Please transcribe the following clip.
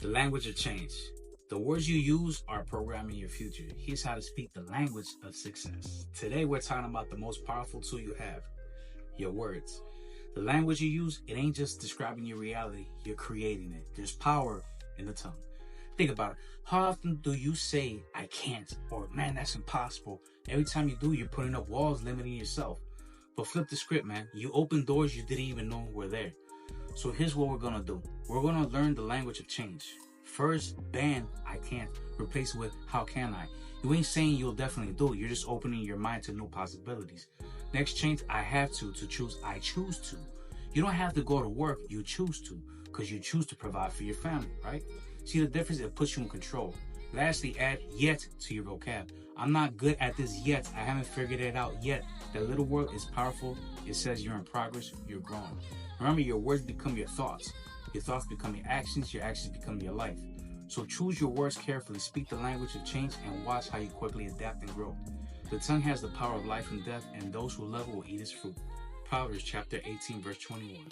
The language of change. The words you use are programming your future. Here's how to speak the language of success. Today, we're talking about the most powerful tool you have, your words. The language you use, it ain't just describing your reality, you're creating it. There's power in the tongue. Think about it. How often do you say, I can't, or man, that's impossible? Every time you do, you're putting up walls limiting yourself. But flip the script, man. You open doors you didn't even know were there. So here's what we're gonna do. We're gonna learn the language of change. First, ban I can't. Replace it with how can I. You ain't saying you'll definitely do it. You're just opening your mind to new possibilities. Next, change I have to choose I choose to. You don't have to go to work, you choose to, because you choose to provide for your family, right? See the difference? It puts you in control. Lastly, add yet to your vocab. I'm not good at this yet. I haven't figured it out yet. That little word is powerful. It says you're in progress, you're growing. Remember, your words become your thoughts. Your thoughts become your actions become your life. So choose your words carefully, speak the language of change, and watch how you quickly adapt and grow. The tongue has the power of life and death, and those who love it will eat its fruit. Proverbs chapter 18, verse 21.